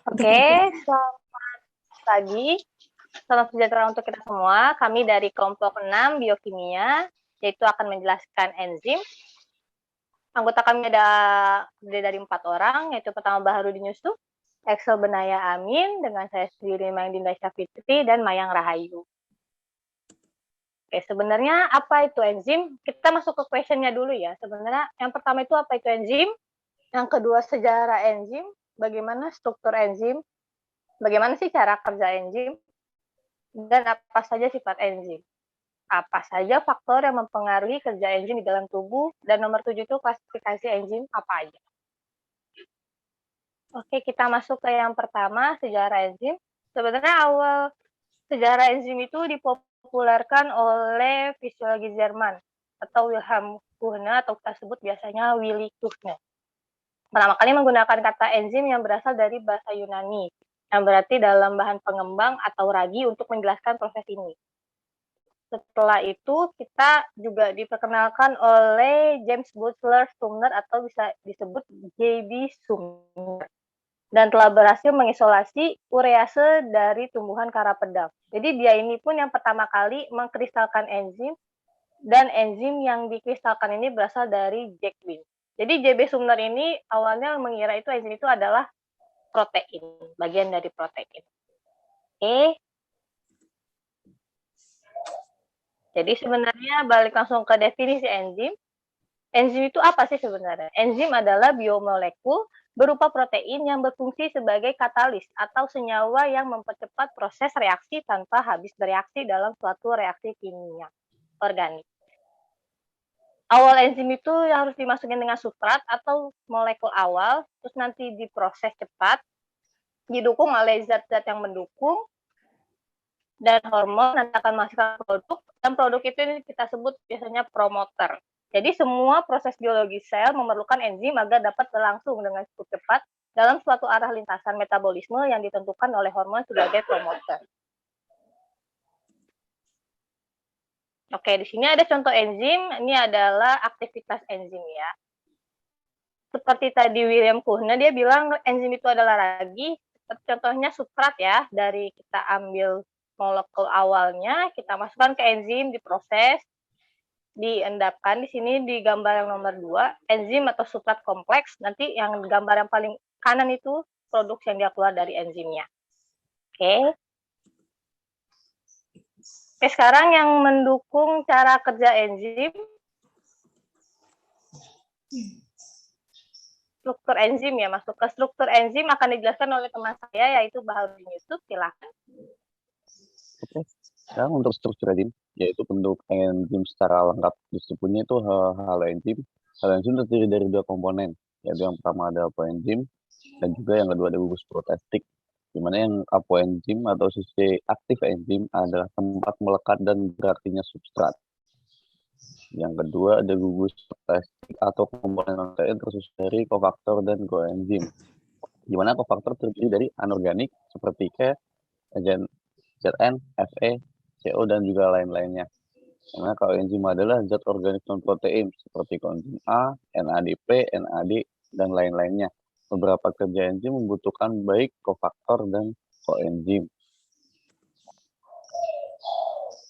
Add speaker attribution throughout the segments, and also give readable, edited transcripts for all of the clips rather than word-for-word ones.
Speaker 1: Oke, selamat pagi. Salam sejahtera untuk kita semua. Kami dari kelompok 6 biokimia, yaitu akan menjelaskan enzim. Anggota kami ada dari 4 orang, yaitu pertama Baharudin Yusuf, Excel Benaya Amin, dengan saya sendiri Mayang Dinda Syafitri, dan Mayang Rahayu. Oke, sebenarnya apa itu enzim? Kita masuk ke questionnya dulu ya. Sebenarnya yang pertama itu apa itu enzim? Yang kedua sejarah enzim, bagaimana struktur enzim, bagaimana sih cara kerja enzim, dan apa saja sifat enzim. Apa saja faktor yang mempengaruhi kerja enzim di dalam tubuh, dan nomor 7 itu klasifikasi enzim apa aja. Oke, kita masuk ke yang pertama, sejarah enzim. Sebenarnya awal sejarah enzim itu dipopulerkan oleh fisiologi Jerman atau Wilhelm Kuhne, atau kita sebut biasanya Willy Kuhne. Pertama kali menggunakan kata enzim yang berasal dari bahasa Yunani, yang berarti dalam bahan pengembang atau ragi untuk menjelaskan proses ini. Setelah itu kita juga diperkenalkan oleh James Butler Sumner atau bisa disebut J.B. Sumner, dan telah berhasil mengisolasi urease dari tumbuhan kara pedang. Jadi dia ini pun yang pertama kali mengkristalkan enzim, dan enzim yang dikristalkan ini berasal dari Jack Bean. Jadi J.B. Sumner ini awalnya mengira itu enzim itu adalah protein, bagian dari protein. Oke. Jadi sebenarnya balik langsung ke definisi enzim. Enzim itu apa sih sebenarnya? Enzim adalah biomolekul berupa protein yang berfungsi sebagai katalis atau senyawa yang mempercepat proses reaksi tanpa habis bereaksi dalam suatu reaksi kimia organik. Awal enzim itu yang harus dimasukin dengan substrat atau molekul awal, terus nanti diproses cepat, didukung oleh zat-zat yang mendukung, dan hormon nanti akan menghasilkan produk, dan produk itu kita sebut biasanya promoter. Jadi semua proses biologi sel memerlukan enzim agar dapat berlangsung dengan cukup cepat dalam suatu arah lintasan metabolisme yang ditentukan oleh hormon sebagai promoter. Oke, di sini ada contoh enzim. Ini adalah aktivitas enzim ya. Seperti tadi William Kuhne, dia bilang enzim itu adalah ragi. Contohnya substrat ya, dari kita ambil molekul awalnya, kita masukkan ke enzim, diproses, diendapkan. Di sini di gambar yang nomor 2, enzim atau substrat kompleks. Nanti yang gambar yang paling kanan itu produk yang dia keluar dari enzimnya. Oke. Oke, sekarang yang mendukung cara kerja enzim. Struktur enzim ya, masuk ke struktur enzim akan dijelaskan oleh teman saya, yaitu Baharudin Yusuf. Silakan.
Speaker 2: Oke, sekarang untuk struktur enzim, yaitu bentuk enzim secara lengkap disebutnya itu halo enzim. Halo enzim terdiri dari 2 komponen, yaitu yang pertama ada apoenzim dan juga yang kedua ada gugus protestik. Di mana yang apoenzim atau sisi aktif enzim adalah tempat melekat dan berartinya substrat. Yang kedua ada gugus protestik atau komponen protein tersusun dari kofaktor dan koenzim. Di mana kofaktor terdiri dari anorganik seperti K, Zn, Fe, Co, dan juga lain-lainnya. Karena koenzim adalah zat organik non-protein seperti koenzim A, NADP, NAD, dan lain-lainnya. Beberapa kerja enzim membutuhkan baik kofaktor dan koenzim.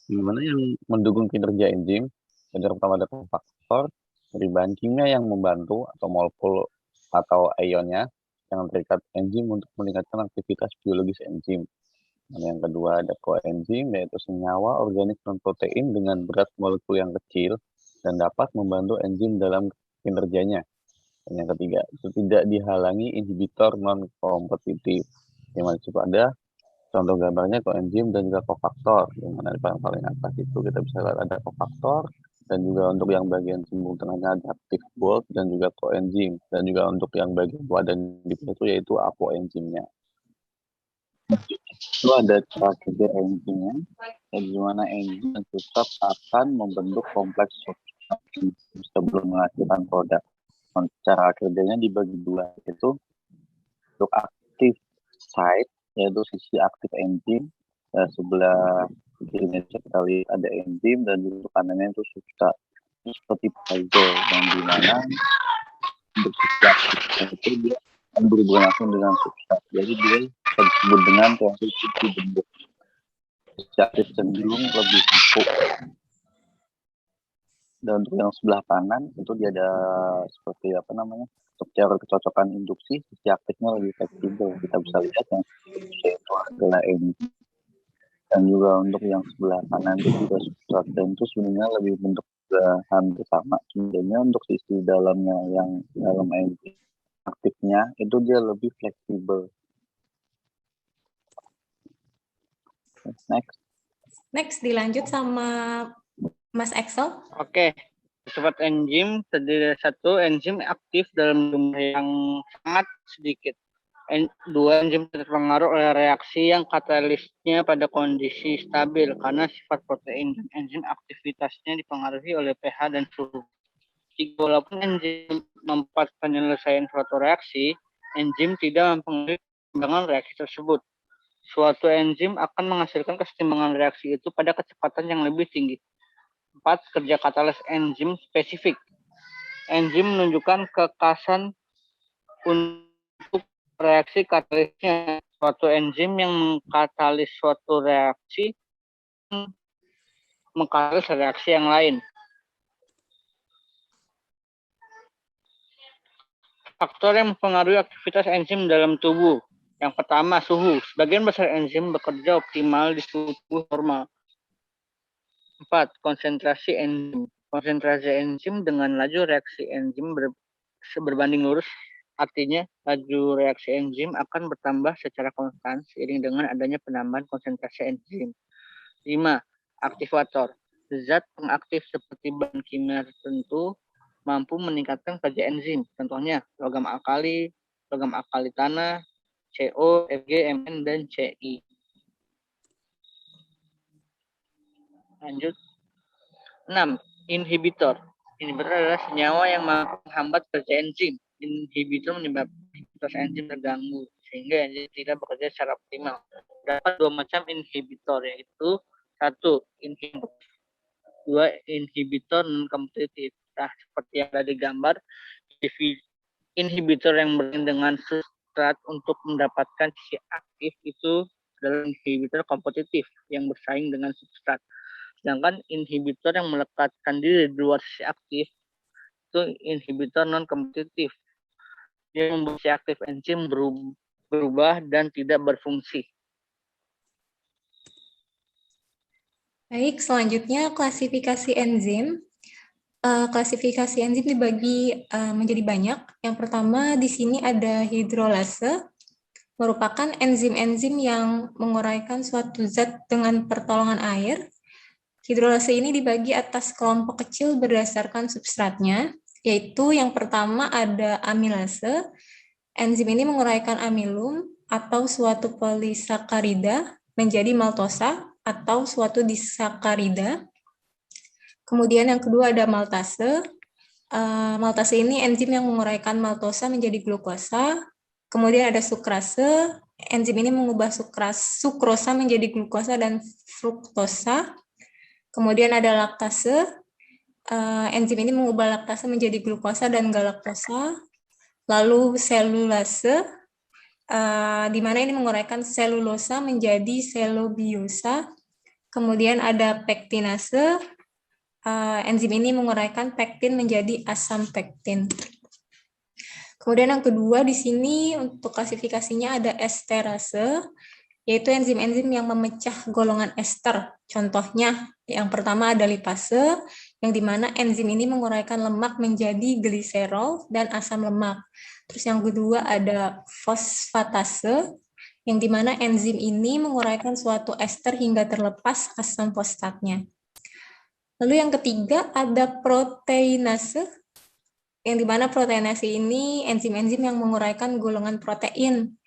Speaker 2: Gimana yang mendukung kinerja enzim? Yang pertama ada kofaktor, dari bahan kimia yang membantu atau molekul atau ionnya yang terikat enzim untuk meningkatkan aktivitas biologis enzim. Dan yang kedua ada koenzim, yaitu senyawa organik non-protein dengan berat molekul yang kecil dan dapat membantu enzim dalam kinerjanya. Dan yang ketiga, itu tidak dihalangi inhibitor non-kompetitif. Yang masih ada contoh gambarnya koenzim dan juga kofaktor. Yang mana di paling atas itu kita bisa lihat ada kofaktor, dan juga untuk yang bagian sembung tengahnya ada active bulk dan juga koenzim, dan juga untuk yang bagian bawah dan di itu yaitu apoenzimnya. Itu ada cara kerja enzimnya, dan gimana enzim tetap akan membentuk kompleks substrat sebelum menghasilkan produk. Cara kerjanya dibagi dua, yaitu untuk aktif site, yaitu sisi aktif enzim, sebelah kirinya kita lihat ada enzim, dan di kanannya itu substrat. Itu seperti puzzle yang dimana untuk sisi aktif itu dia dan berhubungan langsung dengan substrat. Jadi dia disebut dengan konsumsi bentuk. Reaktif cenderung lebih empuk. Dan untuk yang sebelah kanan itu dia ada seperti untuk cara kecocokan induksi, sisi aktifnya lebih fleksibel. Kita bisa lihat yang itu adalah ini. Dan juga untuk yang sebelah kanan itu juga substrat, dan itu sebenarnya lebih bentuk hampir sama. Sebenarnya untuk sisi dalamnya yang dalam enzim aktifnya itu dia lebih fleksibel.
Speaker 3: Next dilanjut sama Mas Axel.
Speaker 4: Oke. Sifat enzim terdiri dari satu, enzim aktif dalam jumlah yang sangat sedikit. Dua, enzim terpengaruh oleh reaksi yang katalisnya pada kondisi stabil karena sifat protein dan enzim aktivitasnya dipengaruhi oleh pH dan suhu. Jika walaupun enzim mempercepat penyelesaian suatu reaksi, enzim tidak mempengaruhi keseimbangan reaksi tersebut. Suatu enzim akan menghasilkan keseimbangan reaksi itu pada kecepatan yang lebih tinggi. 4. Kerja katalis enzim spesifik. Enzim menunjukkan kekhasan untuk reaksi katalisnya. Suatu enzim yang mengkatalis suatu reaksi mengkatalis reaksi yang lain. Faktor yang mempengaruhi aktivitas enzim dalam tubuh. Yang pertama, suhu. Sebagian besar enzim bekerja optimal di suhu tubuh normal. 4. Konsentrasi enzim. Konsentrasi enzim dengan laju reaksi enzim berbanding lurus. Artinya, laju reaksi enzim akan bertambah secara konstan seiring dengan adanya penambahan konsentrasi enzim. 5. Aktivator. Zat pengaktif seperti bahan kimia tertentu mampu meningkatkan kerja enzim. Contohnya, logam alkali tanah, CO, Fg, Mn, dan Ci. Lanjut. 6. Inhibitor. Inhibitor adalah senyawa yang menghambat kerja enzim. Inhibitor menyebabkan enzim terganggu sehingga enzim tidak bekerja secara optimal. Terdapat dua macam inhibitor, yaitu 1. Inhibitor. 2. Inhibitor non-kompetitif. Nah, seperti yang ada di gambar, inhibitor yang bermain dengan substrat untuk mendapatkan sisi aktif itu adalah inhibitor kompetitif yang bersaing dengan substrat. Sedangkan inhibitor yang melekatkan diri di luar sisi aktif itu inhibitor non-kompetitif. Dia membuat sisi aktif enzim berubah dan tidak berfungsi.
Speaker 3: Baik, selanjutnya klasifikasi enzim. Klasifikasi enzim dibagi menjadi banyak. Yang pertama di sini ada hidrolase, merupakan enzim-enzim yang menguraikan suatu zat dengan pertolongan air. Hidrolase ini dibagi atas kelompok kecil berdasarkan substratnya, yaitu yang pertama ada amilase. Enzim ini menguraikan amilum atau suatu polisakarida menjadi maltosa atau suatu disakarida. Kemudian yang kedua ada maltase. Maltase ini enzim yang menguraikan maltosa menjadi glukosa. Kemudian ada sukrase. Enzim ini mengubah sukrosa menjadi glukosa dan fruktosa. Kemudian ada laktase, enzim ini mengubah laktase menjadi glukosa dan galaktosa. Lalu selulase, di mana ini menguraikan selulosa menjadi selobiosa. Kemudian ada pektinase, enzim ini menguraikan pektin menjadi asam pektin. Kemudian yang kedua di sini untuk klasifikasinya ada esterase, yaitu enzim-enzim yang memecah golongan ester. Contohnya, yang pertama ada lipase, yang dimana enzim ini menguraikan lemak menjadi gliserol dan asam lemak. Terus yang kedua ada fosfatase, yang dimana enzim ini menguraikan suatu ester hingga terlepas asam fosfatnya. Lalu yang ketiga ada proteinase, yang dimana proteinase ini enzim-enzim yang menguraikan golongan protein.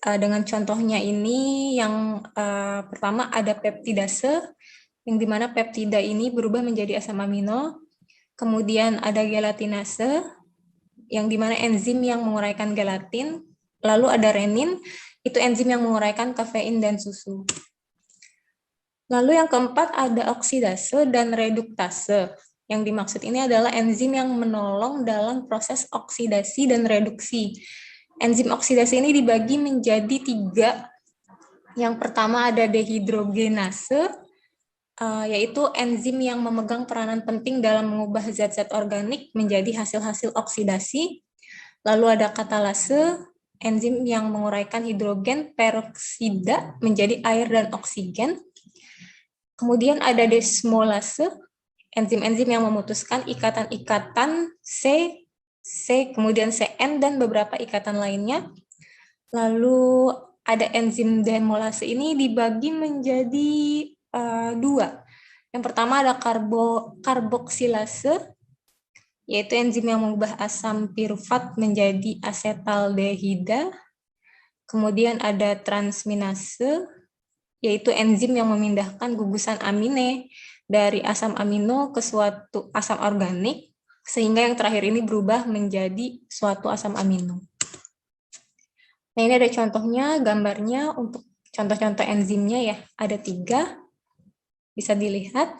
Speaker 3: Dengan contohnya ini yang pertama ada peptidase, yang dimana peptida ini berubah menjadi asam amino. Kemudian ada gelatinase, yang dimana enzim yang menguraikan gelatin. Lalu ada renin, itu enzim yang menguraikan kafein dan susu. Lalu yang keempat ada oksidase dan reduktase. Yang dimaksud ini adalah enzim yang menolong dalam proses oksidasi dan reduksi. Enzim oksidasi ini dibagi menjadi 3. Yang pertama ada dehidrogenase, yaitu enzim yang memegang peranan penting dalam mengubah zat-zat organik menjadi hasil-hasil oksidasi. Lalu ada katalase, enzim yang menguraikan hidrogen peroksida menjadi air dan oksigen. Kemudian ada desmolase, enzim-enzim yang memutuskan ikatan-ikatan kemudian CN, dan beberapa ikatan lainnya. Lalu ada enzim demolase ini dibagi menjadi 2. Yang pertama ada karboksilase, yaitu enzim yang mengubah asam pirufat menjadi asetaldehida. Kemudian ada transminase, yaitu enzim yang memindahkan gugusan amine dari asam amino ke suatu asam organik, sehingga yang terakhir ini berubah menjadi suatu asam amino. Nah, ini ada contohnya, gambarnya untuk contoh-contoh enzimnya ya, ada 3, bisa dilihat.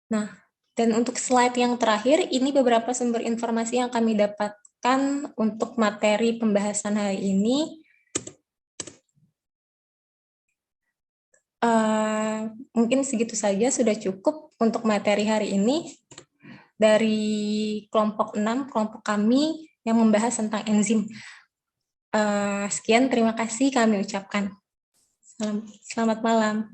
Speaker 3: Nah, dan untuk slide yang terakhir, ini beberapa sumber informasi yang kami dapatkan untuk materi pembahasan hari ini. Mungkin segitu saja, sudah cukup untuk materi hari ini. Dari kelompok 6, kelompok kami yang membahas tentang enzim. Sekian, terima kasih kami ucapkan. Selamat malam.